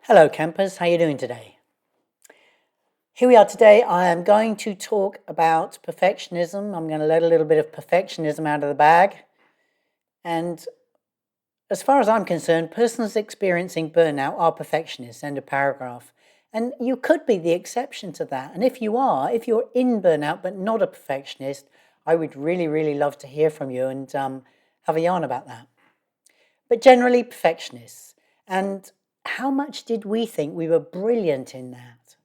Hello campers, how are you doing today? Here we are today. I am going to talk about perfectionism. I'm going to let a little bit of perfectionism out of the bag. And as far as I'm concerned, persons experiencing burnout are perfectionists, end of paragraph. And you could be the exception to that. And if you're in burnout but not a perfectionist, I would really, really love to hear from you and have a yarn about that. But generally perfectionists. And how much did we think we were brilliant in that?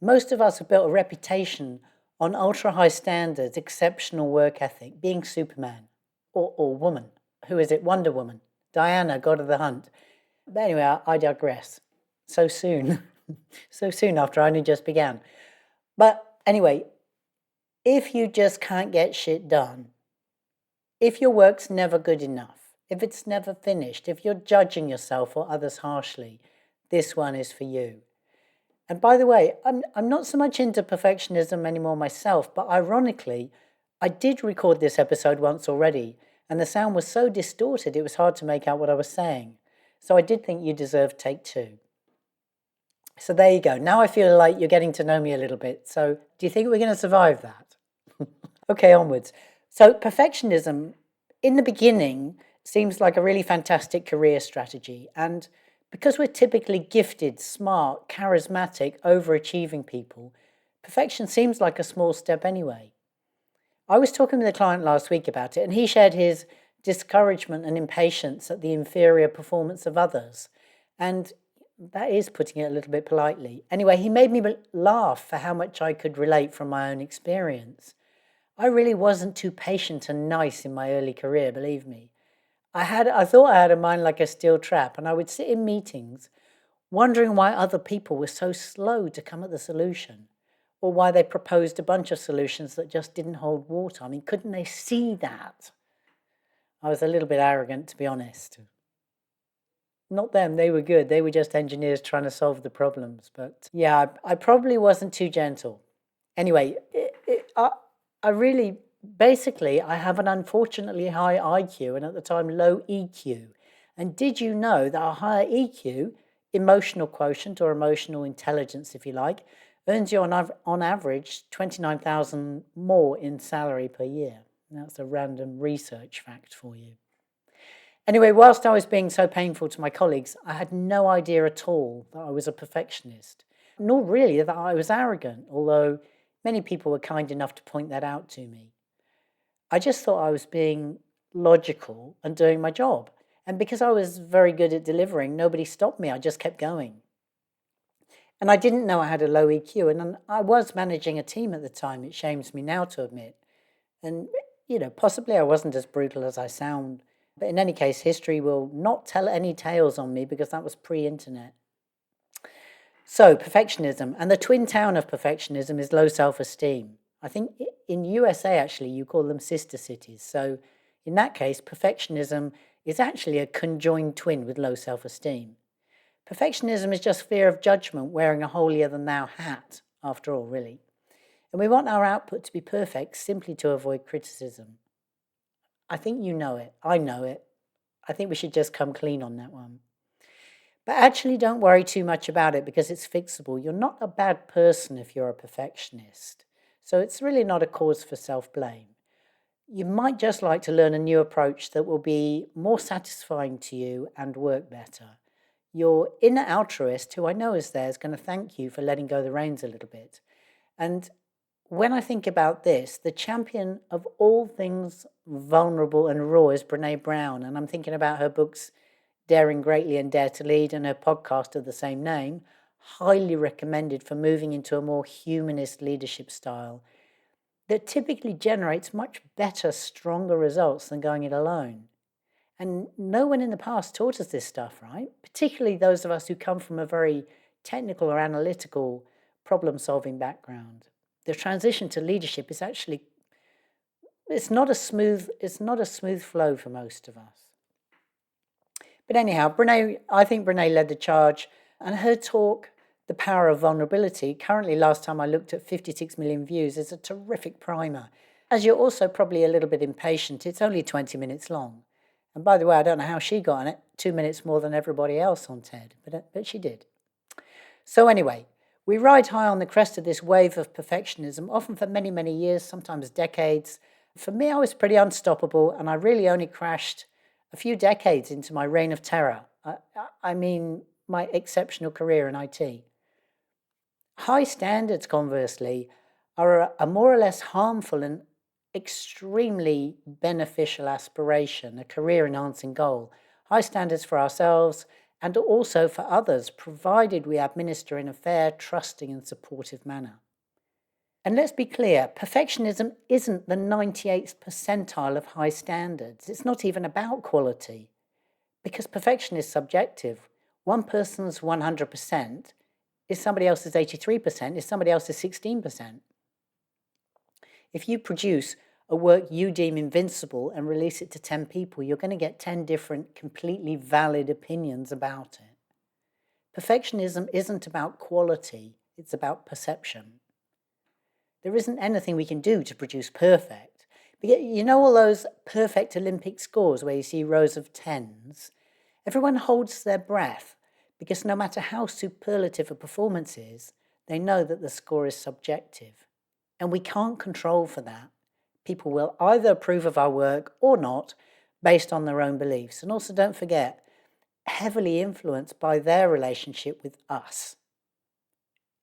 Most of us have built a reputation on ultra-high standards, exceptional work ethic, being Superman or woman. Who is it? Wonder Woman. Diana, God of the Hunt. But anyway, I digress. So soon. So soon after I only just began. But anyway, if you just can't get shit done, if your work's never good enough, if it's never finished, if you're judging yourself or others harshly, this one is for you. And by the way, I'm not so much into perfectionism anymore myself, but ironically, I did record this episode once already, and the sound was so distorted it was hard to make out what I was saying. So I did think you deserved take two. So there you go. Now I feel like you're getting to know me a little bit. So do you think we're going to survive that? Okay, onwards. So perfectionism, in the beginning, seems like a really fantastic career strategy. And because we're typically gifted, smart, charismatic, overachieving people, perfection seems like a small step anyway. I was talking with a client last week about it, and he shared his discouragement and impatience at the inferior performance of others. And that is putting it a little bit politely. Anyway, he made me laugh for how much I could relate from my own experience. I really wasn't too patient and nice in my early career, believe me. I thought I had a mind like a steel trap, and I would sit in meetings wondering why other people were so slow to come at the solution, or why they proposed a bunch of solutions that just didn't hold water. I mean, couldn't they see that? I was a little bit arrogant, to be honest. Not them, they were good. They were just engineers trying to solve the problems. But yeah, I probably wasn't too gentle. Anyway, I really, basically, I have an unfortunately high IQ and at the time low EQ. And did you know that a higher EQ, emotional quotient or emotional intelligence, if you like, earns you on average 29,000 more in salary per year? That's a random research fact for you. Anyway, whilst I was being so painful to my colleagues, I had no idea at all that I was a perfectionist, nor really that I was arrogant, although many people were kind enough to point that out to me. I just thought I was being logical and doing my job. And because I was very good at delivering, nobody stopped me. I just kept going. And I didn't know I had a low EQ, and I was managing a team at the time. It shames me now to admit. And, possibly I wasn't as brutal as I sound. But in any case, history will not tell any tales on me because that was pre-internet. So, perfectionism. And the twin town of perfectionism is low self-esteem. I think in USA, actually, you call them sister cities. So in that case, perfectionism is actually a conjoined twin with low self-esteem. Perfectionism is just fear of judgment, wearing a holier-than-thou hat, after all, really. And we want our output to be perfect simply to avoid criticism. I think you know it. I know it. I think we should just come clean on that one. But actually, don't worry too much about it because it's fixable. You're not a bad person if you're a perfectionist. So it's really not a cause for self-blame. You might just like to learn a new approach that will be more satisfying to you and work better. Your inner altruist, who I know is there, is going to thank you for letting go the reins a little bit. And when I think about this, the champion of all things vulnerable and raw is Brené Brown. And I'm thinking about her books, Daring Greatly and Dare to Lead, and her podcast of the same name, highly recommended for moving into a more humanist leadership style that typically generates much better, stronger results than going it alone. And no one in the past taught us this stuff, right? Particularly those of us who come from a very technical or analytical problem-solving background. The transition to leadership is actually, it's not a smooth flow for most of us. But anyhow, I think Brené led the charge, and her talk, The Power of Vulnerability, currently last time I looked at 56 million views, is a terrific primer. As you're also probably a little bit impatient, it's only 20 minutes long. And by the way, I don't know how she got 2 minutes more than everybody else on TED, but she did. So anyway, we ride high on the crest of this wave of perfectionism, often for many, many years, sometimes decades. For me, I was pretty unstoppable, and I really only crashed a few decades into my reign of terror. I mean, my exceptional career in IT. High standards, conversely, are a more or less harmful and extremely beneficial aspiration, a career-enhancing goal. High standards for ourselves and also for others, provided we administer in a fair, trusting and supportive manner. And let's be clear, perfectionism isn't the 98th percentile of high standards. It's not even about quality, because perfection is subjective. One person's 100% is somebody else's 83%, is somebody else's 16%. If you produce a work you deem invincible and release it to 10 people, you're going to get 10 different, completely valid opinions about it. Perfectionism isn't about quality, it's about perception. There isn't anything we can do to produce perfect. But you know all those perfect Olympic scores where you see rows of 10s? Everyone holds their breath because no matter how superlative a performance is, they know that the score is subjective. And we can't control for that. People will either approve of our work or not based on their own beliefs. And also don't forget, heavily influenced by their relationship with us.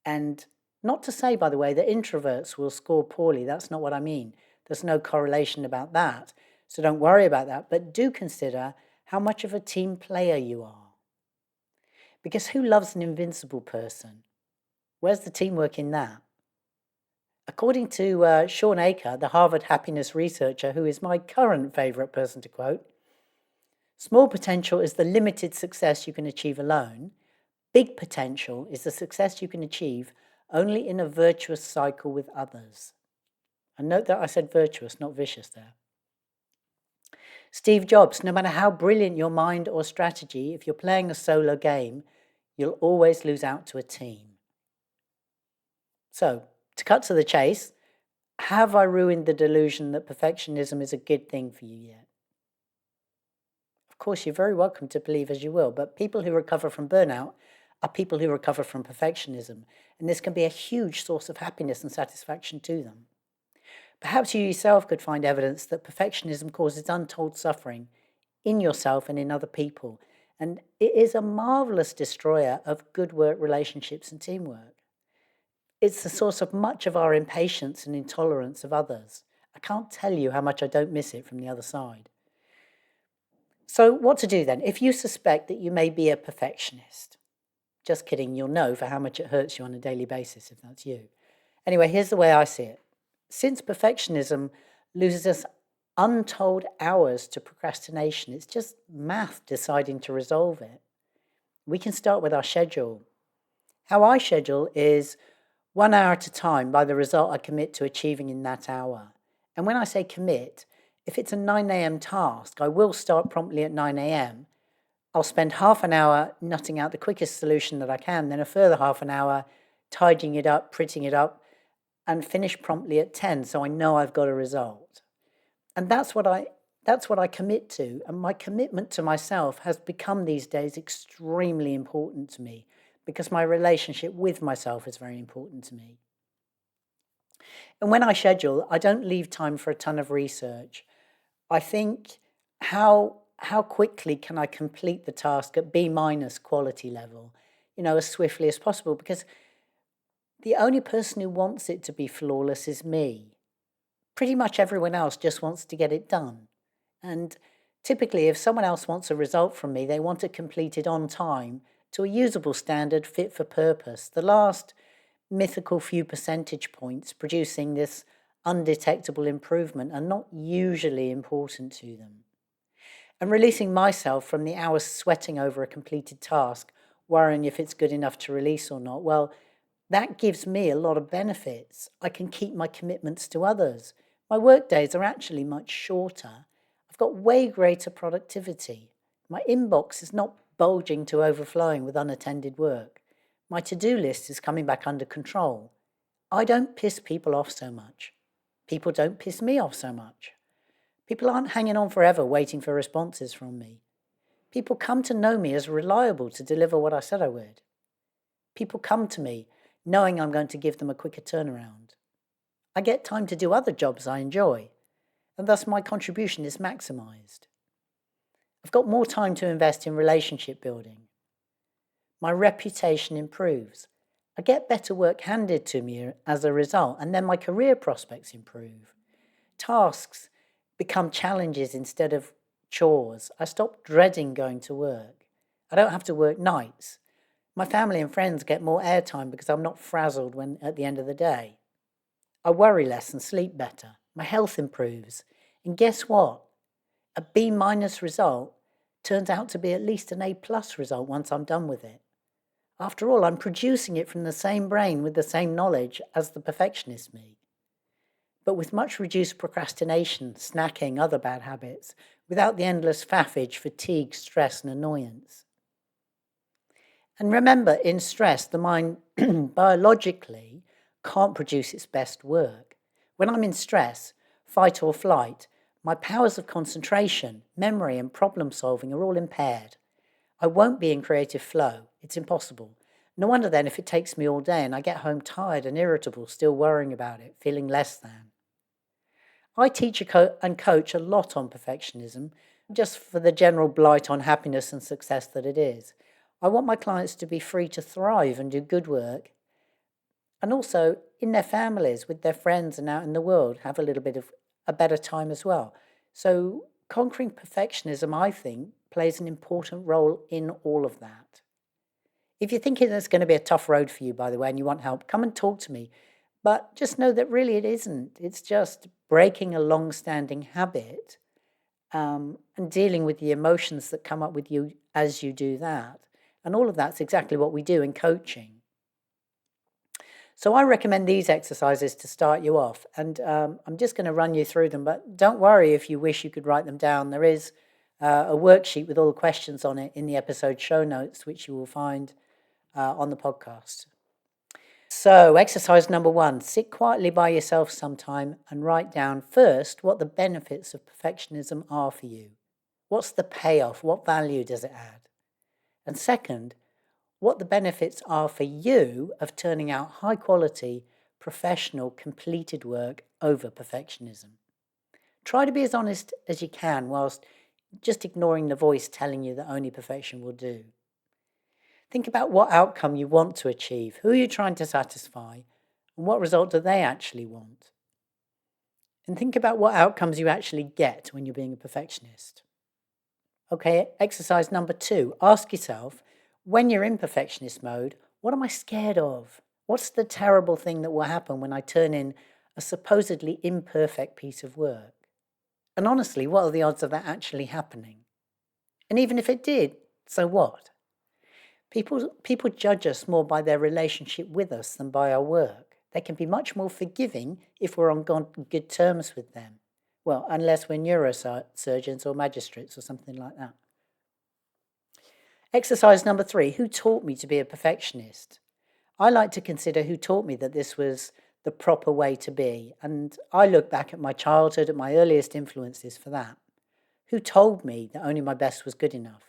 And not to say, by the way, that introverts will score poorly. That's not what I mean. There's no correlation about that. So don't worry about that. But do consider how much of a team player you are. Because who loves an invincible person? Where's the teamwork in that? According to Sean Aker, the Harvard happiness researcher, who is my current favorite person to quote, small potential is the limited success you can achieve alone. Big potential is the success you can achieve only in a virtuous cycle with others. And note that I said virtuous, not vicious there. Steve Jobs, no matter how brilliant your mind or strategy, if you're playing a solo game, you'll always lose out to a team. So, to cut to the chase, have I ruined the delusion that perfectionism is a good thing for you yet? Of course, you're very welcome to believe as you will, but people who recover from burnout are people who recover from perfectionism, and this can be a huge source of happiness and satisfaction to them. Perhaps you yourself could find evidence that perfectionism causes untold suffering in yourself and in other people, and it is a marvelous destroyer of good work relationships and teamwork. It's the source of much of our impatience and intolerance of others. I can't tell you how much I don't miss it from the other side. So what to do then? If you suspect that you may be a perfectionist, just kidding, you'll know for how much it hurts you on a daily basis if that's you. Anyway, here's the way I see it. Since perfectionism loses us untold hours to procrastination, it's just math deciding to resolve it. We can start with our schedule. How I schedule is 1 hour at a time by the result I commit to achieving in that hour. And when I say commit, if it's a 9 a.m. task, I will start promptly at 9 a.m. I'll spend half an hour nutting out the quickest solution that I can, then a further half an hour tidying it up, prettying it up, and finish promptly at 10 so I know I've got a result. And that's what I commit to, and my commitment to myself has become these days extremely important to me because my relationship with myself is very important to me. And when I schedule, I don't leave time for a ton of research. I think how quickly can I complete the task at B- quality level, as swiftly as possible, because the only person who wants it to be flawless is me. Pretty much everyone else just wants to get it done. And typically, if someone else wants a result from me, they want it completed on time to a usable standard fit for purpose. The last mythical few percentage points producing this undetectable improvement are not usually important to them. And releasing myself from the hours sweating over a completed task, worrying if it's good enough to release or not, well, that gives me a lot of benefits. I can keep my commitments to others. My work days are actually much shorter. I've got way greater productivity. My inbox is not bulging to overflowing with unattended work. My to-do list is coming back under control. I don't piss people off so much. People don't piss me off so much. People aren't hanging on forever waiting for responses from me. People come to know me as reliable to deliver what I said I would. People come to me knowing I'm going to give them a quicker turnaround. I get time to do other jobs I enjoy, and thus my contribution is maximised. I've got more time to invest in relationship building. My reputation improves. I get better work handed to me as a result, and then my career prospects improve. Tasks become challenges instead of chores. I stop dreading going to work. I don't have to work nights. My family and friends get more airtime because I'm not frazzled when at the end of the day. I worry less and sleep better. My health improves. And guess what? A B minus result turns out to be at least an A plus result once I'm done with it. After all, I'm producing it from the same brain with the same knowledge as the perfectionist me, but with much reduced procrastination, snacking, other bad habits, without the endless faffage, fatigue, stress, and annoyance. And remember, in stress, the mind biologically can't produce its best work. When I'm in stress, fight or flight, my powers of concentration, memory, and problem solving are all impaired. I won't be in creative flow. It's impossible. No wonder then if it takes me all day and I get home tired and irritable, still worrying about it, feeling less than. I teach and coach a lot on perfectionism, just for the general blight on happiness and success that it is. I want my clients to be free to thrive and do good work, and also in their families, with their friends and out in the world, have a little bit of a better time as well. So conquering perfectionism, I think, plays an important role in all of that. If you're thinking that's going to be a tough road for you, by the way, and you want help, come and talk to me. But just know that really it isn't. It's just breaking a long-standing habit and dealing with the emotions that come up with you as you do that. And all of that's exactly what we do in coaching. So I recommend these exercises to start you off. And I'm just going to run you through them. But don't worry if you wish you could write them down. There is a worksheet with all the questions on it in the episode show notes, which you will find on the podcast. So, exercise number 1, sit quietly by yourself sometime and write down first what the benefits of perfectionism are for you. What's the payoff? What value does it add? And second, what the benefits are for you of turning out high quality, professional, completed work over perfectionism. Try to be as honest as you can whilst just ignoring the voice telling you that only perfection will do. Think about what outcome you want to achieve, who are you trying to satisfy, and what result do they actually want? And think about what outcomes you actually get when you're being a perfectionist. Okay, exercise number 2, ask yourself, when you're in perfectionist mode, what am I scared of? What's the terrible thing that will happen when I turn in a supposedly imperfect piece of work? And honestly, what are the odds of that actually happening? And even if it did, so what? People judge us more by their relationship with us than by our work. They can be much more forgiving if we're on good terms with them. Well, unless we're neurosurgeons or magistrates or something like that. Exercise number 3, who taught me to be a perfectionist? I like to consider who taught me that this was the proper way to be. And I look back at my childhood, at my earliest influences for that. Who told me that only my best was good enough?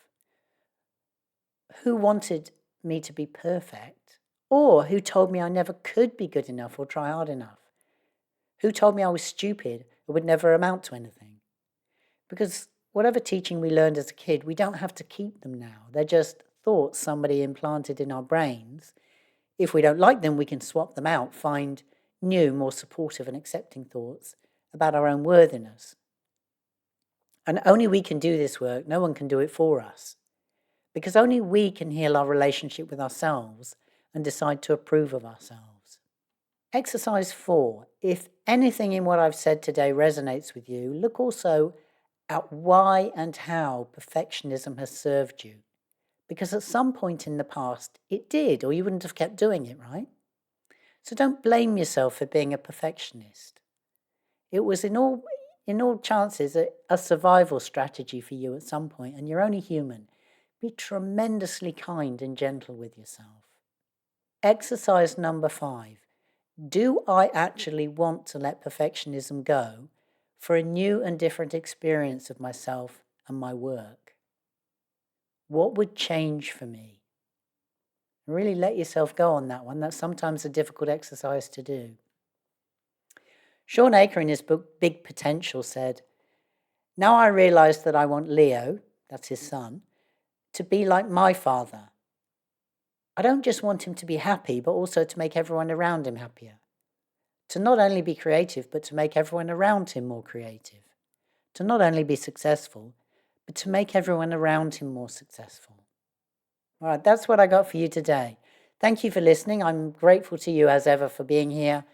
Who wanted me to be perfect? Or who told me I never could be good enough or try hard enough? Who told me I was stupid or would never amount to anything? Because whatever teaching we learned as a kid, we don't have to keep them now. They're just thoughts somebody implanted in our brains. If we don't like them, we can swap them out, find new, more supportive and accepting thoughts about our own worthiness. And only we can do this work. No one can do it for us. Because only we can heal our relationship with ourselves and decide to approve of ourselves. Exercise 4. If anything in what I've said today resonates with you, look also at why and how perfectionism has served you. Because at some point in the past, it did, or you wouldn't have kept doing it, right? So don't blame yourself for being a perfectionist. It was in all chances a survival strategy for you at some point, and you're only human. Be tremendously kind and gentle with yourself. Exercise number 5. Do I actually want to let perfectionism go for a new and different experience of myself and my work? What would change for me? Really let yourself go on that one. That's sometimes a difficult exercise to do. Sean Aker in his book Big Potential said, "Now I realize that I want Leo," that's his son, "to be like my father. I don't just want him to be happy, but also to make everyone around him happier. To not only be creative, but to make everyone around him more creative. To not only be successful, but to make everyone around him more successful." All right, that's what I got for you today. Thank you for listening. I'm grateful to you as ever for being here.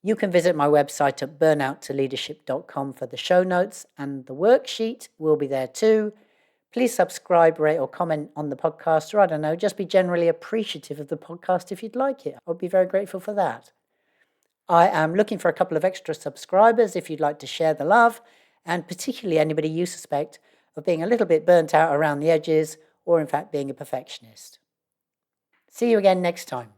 You can visit my website at burnouttoleadership.com for the show notes, and the worksheet will be there too. Please subscribe, rate, or comment on the podcast, or I don't know, just be generally appreciative of the podcast if you'd like it. I would be very grateful for that. I am looking for a couple of extra subscribers if you'd like to share the love, and particularly anybody you suspect of being a little bit burnt out around the edges, or in fact being a perfectionist. See you again next time.